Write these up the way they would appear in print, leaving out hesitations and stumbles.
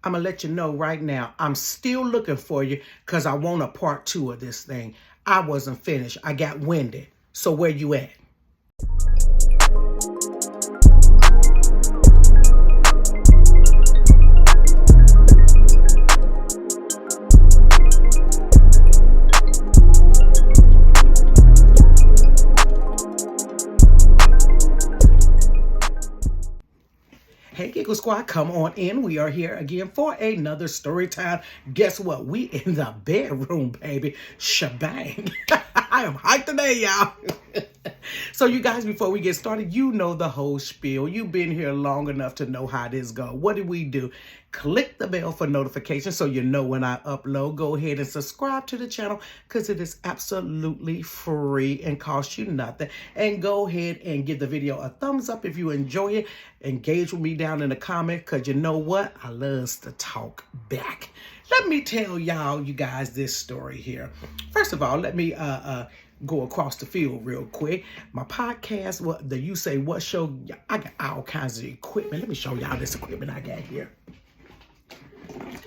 I'm going to let you know right now, I'm still looking for you because I want a part 2 of this thing. I wasn't finished. I got winded. So where you at? Hey, Giggle Squad, come on in. We are here again for another story time. Guess what? We in the bedroom, baby. Shebang. I am hyped today, y'all. So, you guys, before we get started, you know the whole spiel. You've been here long enough to know how this goes. What do we do? Click the bell for notifications so you know when I upload. Go ahead and subscribe to the channel because it is absolutely free and costs you nothing. And go ahead and give the video a thumbs up if you enjoy it. Engage with me down in the comments because you know what? I love to talk back. Let me tell y'all, you guys, this story here. First of all, let me go across the field real quick. My podcast, the You Say What show, I got all kinds of equipment. Let me show y'all this equipment I got here.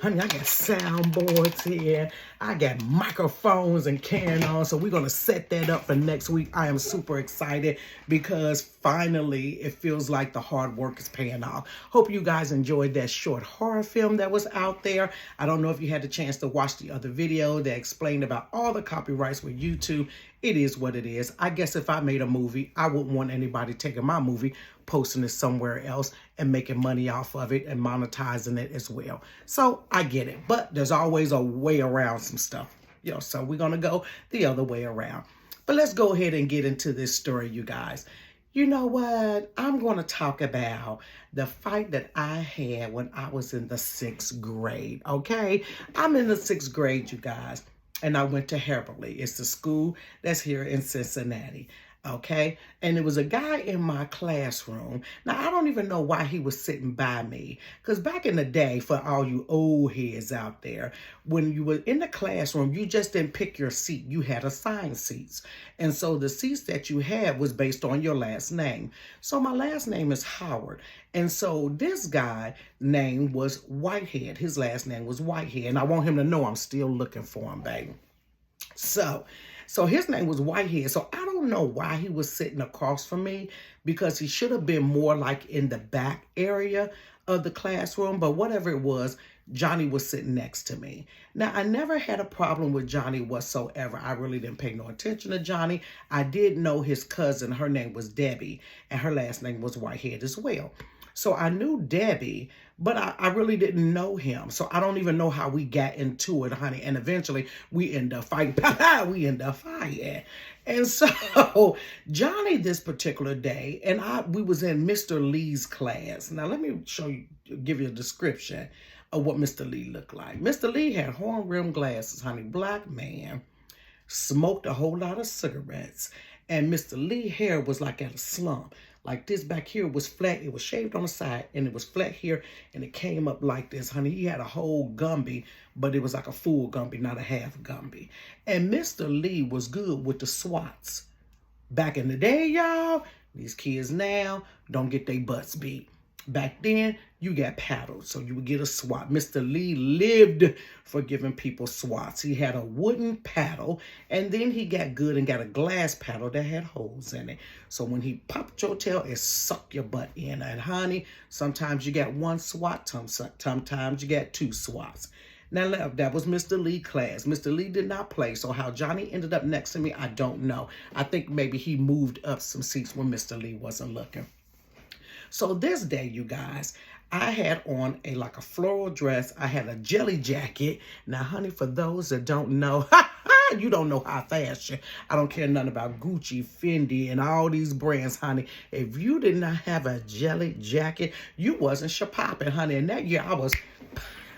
Honey, I got soundboards here. I got microphones and carrying on. So we're going to set that up for next week. I am super excited because finally it feels like the hard work is paying off. Hope you guys enjoyed that short horror film that was out there. I don't know if you had the chance to watch the other video that explained about all the copyrights with YouTube. It is what it is. I guess if I made a movie, I wouldn't want anybody taking my movie, posting it somewhere else and making money off of it and monetizing it as well. So I get it, but there's always a way around some stuff, so we're going to go the other way around. But let's go ahead and get into this story, you guys. You know what? I'm going to talk about the fight that I had when I was in the 6th grade, okay? I'm in the 6th grade, you guys, and I went to Heberly. It's the school that's here in Cincinnati. Okay, and there was a guy in my classroom. Now, I don't even know why he was sitting by me. Because back in the day, for all you old heads out there, when you were in the classroom, you just didn't pick your seat. You had assigned seats. And so the seats that you had was based on your last name. So my last name is Howard. And so this guy's name was Whitehead. His last name was Whitehead. And I want him to know I'm still looking for him, baby. So his name was Whitehead. So I don't know why he was sitting across from me because he should have been more like in the back area of the classroom. But whatever it was, Johnny was sitting next to me. Now, I never had a problem with Johnny whatsoever. I really didn't pay no attention to Johnny. I did know his cousin. Her name was Debbie, and her last name was Whitehead as well. So I knew Debbie, but I really didn't know him. So I don't even know how we got into it, honey. And eventually we end up fighting. We end up fighting. And so Johnny this particular day, and we was in Mr. Lee's class. Now let me give you a description of what Mr. Lee looked like. Mr. Lee had horn-rimmed glasses, honey, black man, smoked a whole lot of cigarettes. And Mr. Lee's hair was like at a slump. Like this back here was flat. It was shaved on the side and it was flat here and it came up like this, honey. He had a whole Gumby, but it was like a full Gumby, not a half Gumby. And Mr. Lee was good with the swats. Back in the day, y'all, these kids now don't get their butts beat. Back then, you got paddled, so you would get a swat. Mr. Lee lived for giving people swats. He had a wooden paddle, and then he got good and got a glass paddle that had holes in it. So when he popped your tail, it sucked your butt in. And honey, sometimes you got one swat, sometimes you got two swats. Now, that was Mr. Lee class. Mr. Lee did not play, so how Johnny ended up next to me, I don't know. I think maybe he moved up some seats when Mr. Lee wasn't looking. So this day, you guys, I had on like a floral dress. I had a jelly jacket. Now, honey, for those that don't know, you don't know high fashion. I don't care nothing about Gucci, Fendi, and all these brands, honey. If you did not have a jelly jacket, you wasn't popping, honey. And that year, I was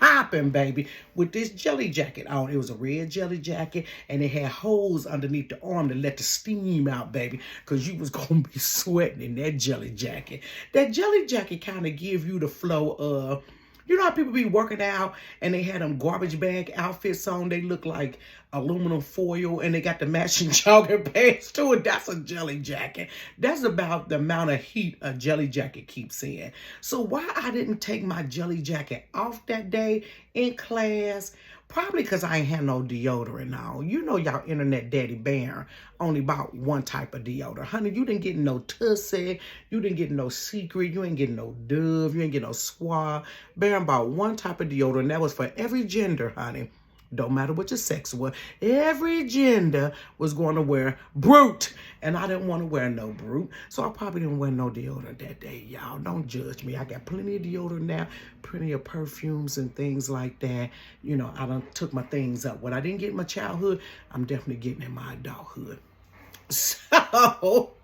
popping, baby, with this jelly jacket on. It was a red jelly jacket, and it had holes underneath the arm to let the steam out, baby, because you was going to be sweating in that jelly jacket. That jelly jacket kind of give you the flow of You know how people be working out and they had them garbage bag outfits on? They look like aluminum foil and they got the matching jogging pants to it. That's a jelly jacket. That's about the amount of heat a jelly jacket keeps in. So why I didn't take my jelly jacket off that day in class? Probably because I ain't had no deodorant now. You know y'all internet daddy bear only bought one type of deodorant. Honey, you didn't get no Tussie. You didn't get no Secret. You ain't getting no Dove. You ain't getting no Suave. Bear bought one type of deodorant. That was for every gender, honey. Don't matter what your sex was. Every gender was going to wear Brute. And I didn't want to wear no Brute. So I probably didn't wear no deodorant that day, y'all. Don't judge me. I got plenty of deodorant now. Plenty of perfumes and things like that. You know, I done took my things up. What I didn't get in my childhood, I'm definitely getting in my adulthood. So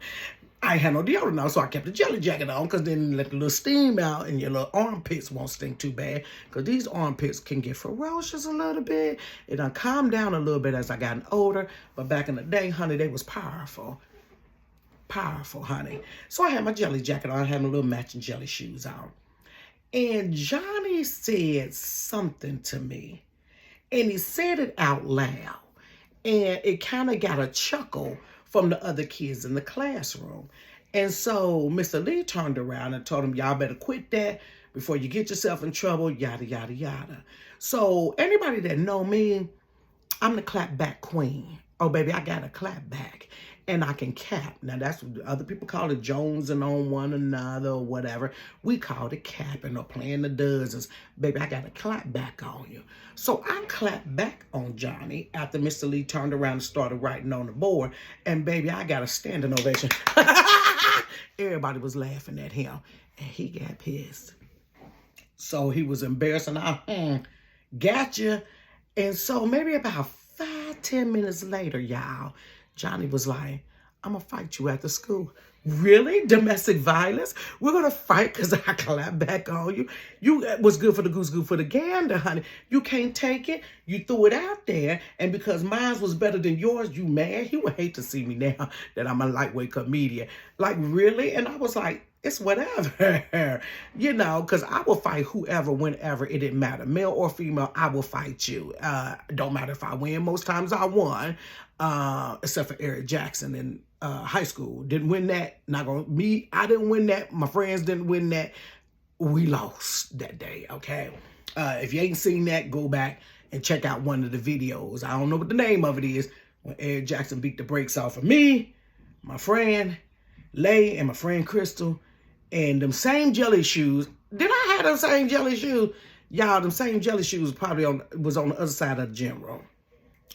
I had no deodorant now, so I kept the jelly jacket on because then let the little steam out and your little armpits won't stink too bad because these armpits can get ferocious a little bit. It done calmed down a little bit as I gotten older, but back in the day, honey, they was powerful. Powerful, honey. So I had my jelly jacket on. I had my little matching jelly shoes on. And Johnny said something to me, and he said it out loud, and it kind of got a chuckle from the other kids in the classroom. And so Mr. Lee turned around and told him, y'all better quit that before you get yourself in trouble, yada, yada, yada. So anybody that know me, I'm the clap back queen. Oh, baby, I got a clap back. And I can cap. Now, that's what other people call it, jonesing on one another or whatever. We call it capping or playing the dozens. Baby, I got a clap back on you. So I clapped back on Johnny after Mr. Lee turned around and started writing on the board. And baby, I got a standing ovation. Everybody was laughing at him. And he got pissed. So he was embarrassed. And I gotcha. And so maybe about 5-10 minutes later, y'all, Johnny was like, I'm going to fight you after school. Really? Domestic violence? We're going to fight because I clapped back on you? You was good for the goose, good for the gander, honey. You can't take it. You threw it out there. And because mine was better than yours, you mad? He would hate to see me now that I'm a lightweight comedian. Like, really? And I was like, it's whatever, you know, because I will fight whoever, whenever, it didn't matter. Male or female, I will fight you. Don't matter if I win. Most times I won, except for Eric Jackson in high school. Didn't win that. Not gonna me. I didn't win that. My friends didn't win that. We lost that day, okay? If you ain't seen that, go back and check out one of the videos. I don't know what the name of it is. When Eric Jackson beat the brakes off of me, my friend Lay, and my friend Crystal, and them same jelly shoes. Did I have them same jelly shoes? Y'all, them same jelly shoes probably was on the other side of the gym room.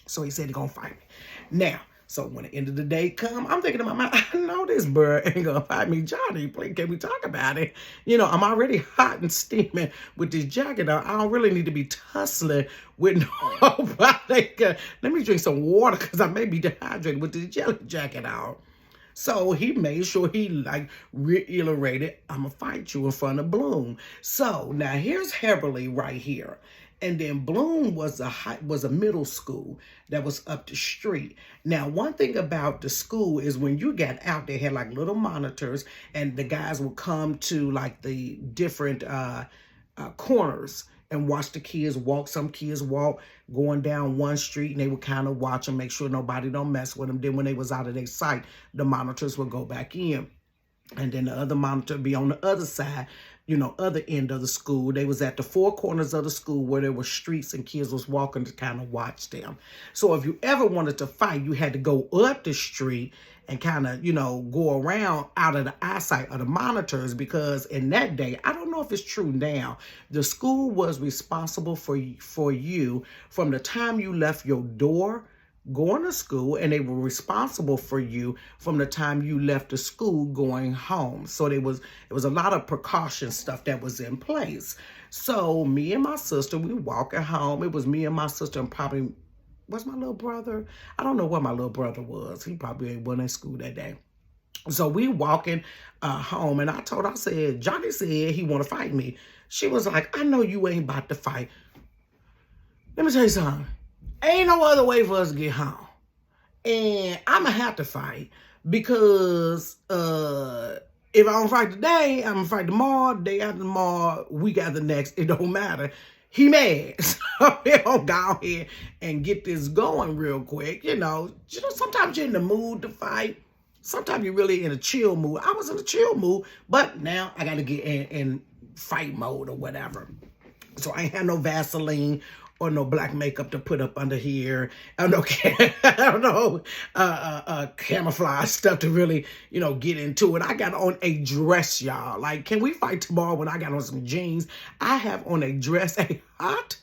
So he said he gonna fight me. Now, so when the end of the day come, I'm thinking in my mind, I know this bird ain't gonna fight me. Johnny, please, can we talk about it? You know, I'm already hot and steaming with this jacket on. I don't really need to be tussling with nobody. Let me drink some water because I may be dehydrated with this jelly jacket on. So he made sure he like reiterated, I'm going to fight you in front of Bloom. So now here's Heberly right here. And then Bloom was a middle school that was up the street. Now, one thing about the school is when you got out, they had like little monitors and the guys would come to like the different corners and watch the kids walk. Some kids walk going down one street and they would kind of watch them, make sure nobody don't mess with them. Then when they was out of their sight, the monitors would go back in. And then the other monitor be on the other side, you know, other end of the school. They was at the four corners of the school where there were streets and kids was walking to kind of watch them. So if you ever wanted to fight, you had to go up the street and kind of, you know, go around out of the eyesight of the monitors, because in that day, I don't know if it's true now, the school was responsible for you from the time you left your door going to school, and they were responsible for you from the time you left the school going home. So it was a lot of precaution stuff that was in place. So me and my sister, we walking home. It was me and my sister and probably, was my little brother? I don't know where my little brother was. He probably wasn't in school that day. So we walking home, and I said, Johnny said he want to fight me. She was like, I know you ain't about to fight. Let me tell you something. Ain't no other way for us to get home. And I'm going to have to fight because If I don't fight today, I'm gonna fight tomorrow, day after tomorrow, week after next. It don't matter. He mad. So he'll go ahead and get this going real quick. Sometimes you're in the mood to fight. Sometimes you're really in a chill mood. I was in a chill mood, but now I got to get in fight mode or whatever. So I ain't had no Vaseline or no black makeup to put up under here. I don't know, camouflage stuff to really, get into it. I got on a dress, y'all. Like, can we fight tomorrow when I got on some jeans? I have on a dress, a hot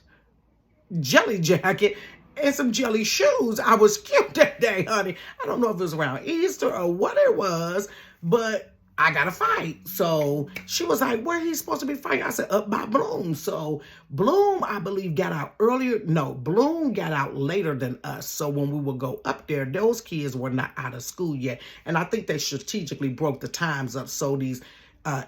jelly jacket, and some jelly shoes. I was cute that day, honey. I don't know if it was around Easter or what it was, but I got to fight. So she was like, where he supposed to be fighting? I said, up by Bloom. So Bloom, I believe, got out earlier. No, Bloom got out later than us. So when we would go up there, those kids were not out of school yet. And I think they strategically broke the times up so these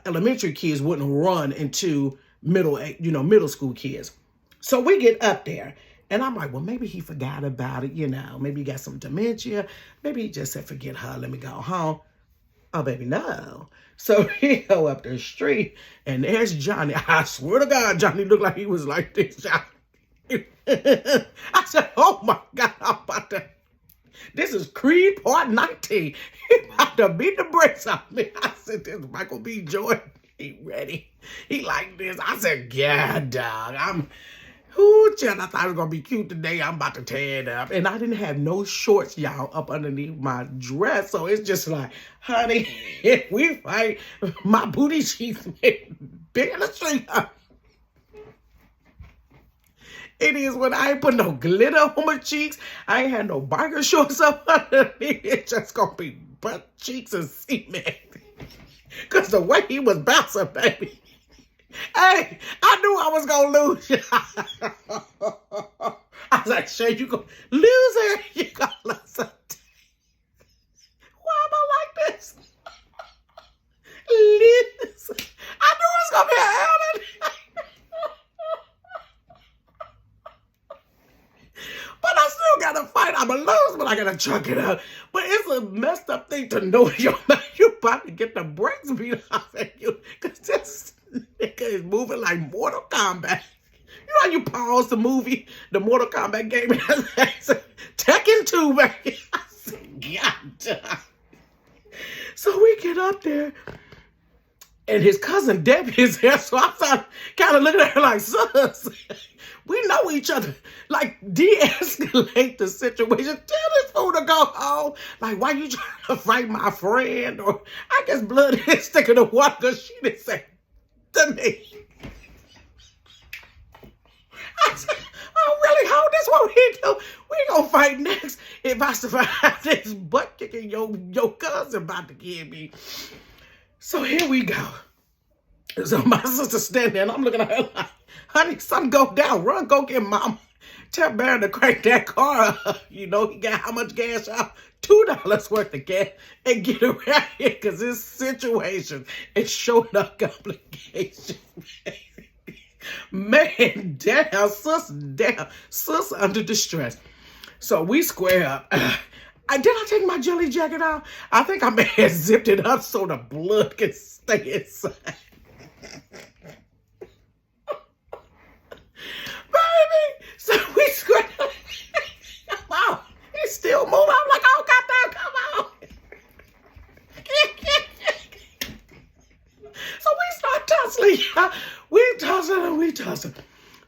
elementary kids wouldn't run into middle school kids. So we get up there. And I'm like, well, maybe he forgot about it, Maybe he got some dementia. Maybe he just said, forget her, let me go home. Oh, baby, no. So he go up the street, and there's Johnny. I swear to God, Johnny looked like he was like this. I said, oh, my God, I'm about to... This is Creed Part 19. He about to beat the brakes off me. I said, this is Michael B. Jordan. He ready. He like this. I said, yeah, dog. Ooh, child, I thought it was going to be cute today. I'm about to tear it up. And I didn't have no shorts, y'all, up underneath my dress. So it's just like, honey, if we fight, my booty cheeks big in the street. It is when I ain't put no glitter on my cheeks. I ain't had no biker shorts up underneath. It's just going to be butt cheeks and cement. Because the way he was bouncing, baby. Hey, I knew I was going to lose. I was like, sure, you go loser. You going to lose. Why am I like this? Lose. I knew it was going to be a hell. But I still got to fight. I'm going to lose, but I got to chuck it up. But it's a messed up thing to know you about to get the brakes beat off at you. Because this nigga is moving like Mortal Kombat. You know how you pause the movie, the Mortal Kombat game, Tekken 2, baby. I said, God. So we get up there, and his cousin Debbie is there, so I'm kind of looking at her like, sus, we know each other. Like, de-escalate the situation. Tell this fool to go home. Like, why you trying to fight my friend? Or I guess blood is sticking to water because she didn't say to me. I said, oh, really? How this what we do? We gonna fight next if I survive this butt kicking your cousin about to give me. So here we go. So my sister standing there, and I'm looking at her like, honey, something go down. Run, go get mama. Tell Barry to crank that car up. He got how much gas out? $2 worth of gas. And get around here, because this situation is showing up complications. Man, down, sis under distress. So we square up. Did I take my jelly jacket off? I think I may have zipped it up so the blood can stay inside. Baby, so we square up. Come on. He's still moving. I'm like, oh, goddamn, come on. So we start tussling. We tussling.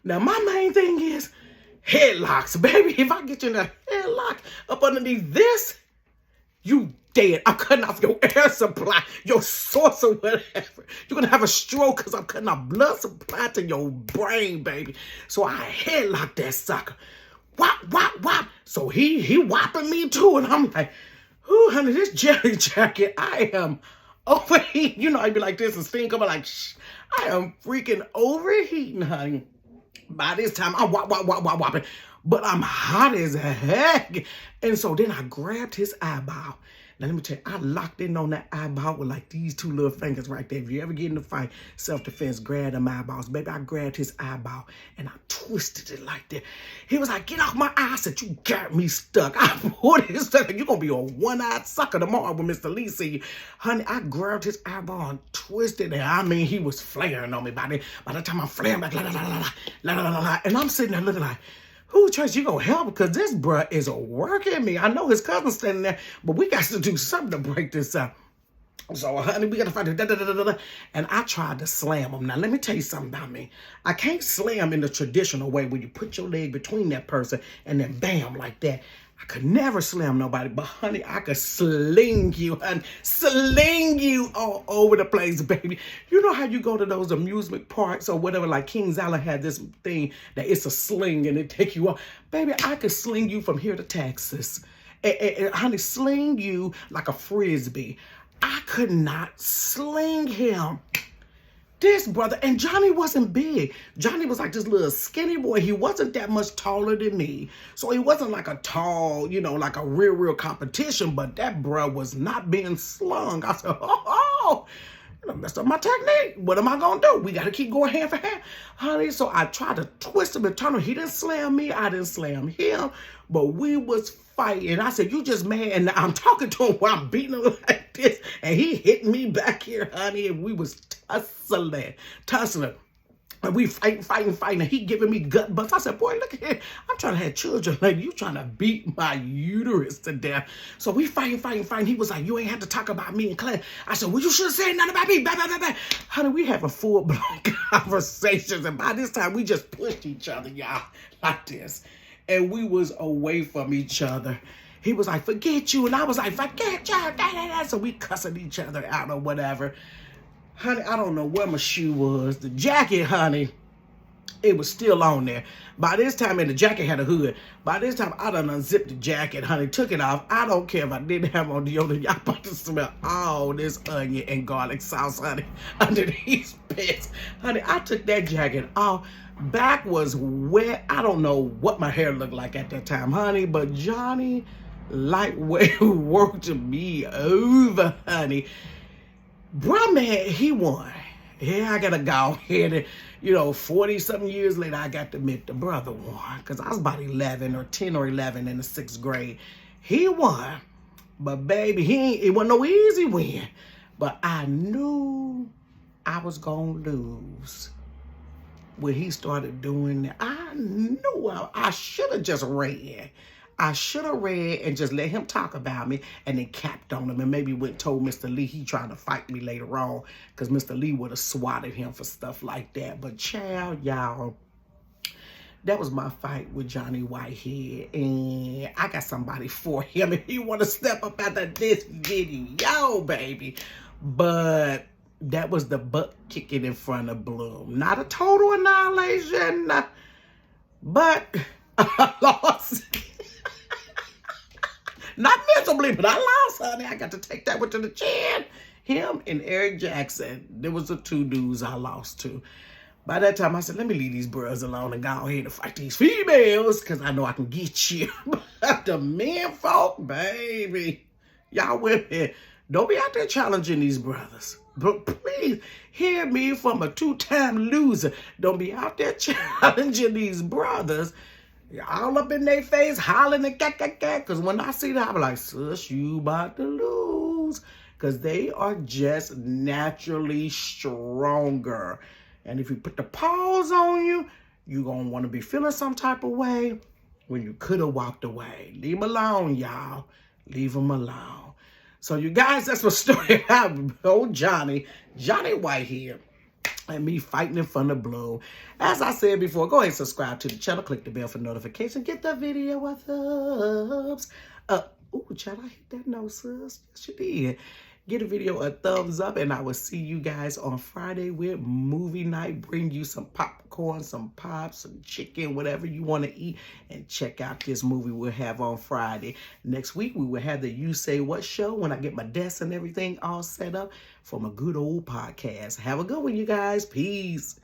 Now, my main thing is headlocks, baby. If I get you in a headlock up underneath this, you dead. I'm cutting off your air supply, your source or whatever. You're going to have a stroke because I'm cutting off blood supply to your brain, baby. So I headlock that sucker. Whop, whop, whop. So he whopping me too. And I'm like, ooh, honey, this jelly jacket, I am overheating. I'd be like this and steam coming like, shh. I am freaking overheating, honey. By this time, I'm whopping. But I'm hot as heck. And so then I grabbed his eyeball. Now, let me tell you, I locked in on that eyeball with like these two little fingers right there. If you ever get in a fight, self-defense, grab them eyeballs. Baby, I grabbed his eyeball and I twisted it like that. He was like, get off my eye. I said, you got me stuck. I pulled his stuck. You're going to be a one-eyed sucker tomorrow when Mr. Lee see you. Honey, I grabbed his eyeball and twisted it. I mean, he was flaring on me. By the time I'm flaring back, la, la, la, la, la, la, la, la, and I'm sitting there looking like, who, Trace, you gonna help? Because this bruh is working me. I know his cousin's standing there, but we got to do something to break this up. So, honey, we got to fight it. And I tried to slam him. Now, let me tell you something about me. I can't slam in the traditional way where you put your leg between that person and then bam, like that. I could never slam nobody, but honey, I could sling you, honey. Sling you all over the place, baby. You know how you go to those amusement parks or whatever, like Kings Island had this thing that it's a sling and it take you off. Baby, I could sling you from here to Texas. And honey, sling you like a Frisbee. I could not sling him. This brother, and Johnny wasn't big. Johnny was like this little skinny boy. He wasn't that much taller than me. So he wasn't like a tall, you know, like a real competition, but that bro was not being slung. I said, you messed up my technique. What am I going to do? We got to keep going hand for hand. Honey, so I tried to twist him and turn him. He didn't slam me. I didn't slam him. But we was fighting. I said, you just mad. And I'm talking to him while I'm beating him like this. And he hit me back here, honey. And we was tussling. And we fighting. And he giving me gut butts. I said, boy, look at here. I'm trying to have children. Like, you trying to beat my uterus to death. So we fighting. He was like, you ain't have to talk about me in class. I said, well, you should have said nothing about me. Blah. Honey, we having full-blown conversations. And by this time, we just pushed each other, y'all, like this. And we was away from each other. He was like, forget you. And I was like, forget you. So we cussing each other out or whatever. Honey, I don't know where my shoe was. The jacket, honey, it was still on there. By this time, and the jacket had a hood. By this time, I done unzipped the jacket, honey, took it off. I don't care if I didn't have on deodorant. Y'all about to smell all this onion and garlic sauce, honey, under these pants. Honey, I took that jacket off. Back was wet. I don't know what my hair looked like at that time, honey, but Johnny lightweight worked me over, honey. Bruh, man, he won. Yeah, I gotta go ahead and, 40-something years later, I got to admit the brother won. Because I was about 11 or 10 or 11 in the 6th grade. He won. But, baby, it wasn't no easy win. But I knew I was going to lose. When he started doing that, I knew I should have just ran. I should have read and just let him talk about me and then capped on him and maybe went and told Mr. Lee he trying to fight me later on because Mr. Lee would have swatted him for stuff like that. But child, y'all, that was my fight with Johnny Whitehead. And I got somebody for him if he want to step up after this video, baby. But that was the butt kicking in front of Bloom. Not a total annihilation, but I lost. Not miserably, but I lost, honey. I got to take that one to the chin. Him and Eric Jackson. There was the 2 dudes I lost to. By that time, I said, let me leave these bros alone and go ahead and fight these females because I know I can get you. But the men folk, baby, y'all women, don't be out there challenging these brothers. But please hear me from a 2-time loser. Don't be out there challenging these brothers. All up in their face, hollering and because when I see that, I'm like, sis, you about to lose. Because they are just naturally stronger. And if you put the paws on you, you're going to want to be feeling some type of way when you could have walked away. Leave them alone, y'all. Leave them alone. So you guys, that's my story about old Johnny Whitehead. And me fighting in front of Bloom. As I said before, go ahead and subscribe to the channel. Click the bell for notification. Get the video a thumbs up. Ooh, child, I hit that note, sis. Yes, you did. Get the video a thumbs up, and I will see you guys on Friday with movie night. Bring you some popcorn, some pops, some chicken, whatever you want to eat, and check out this movie we'll have on Friday. Next week, we will have the You Say What show when I get my desk and everything all set up for my good old podcast. Have a good one, you guys. Peace.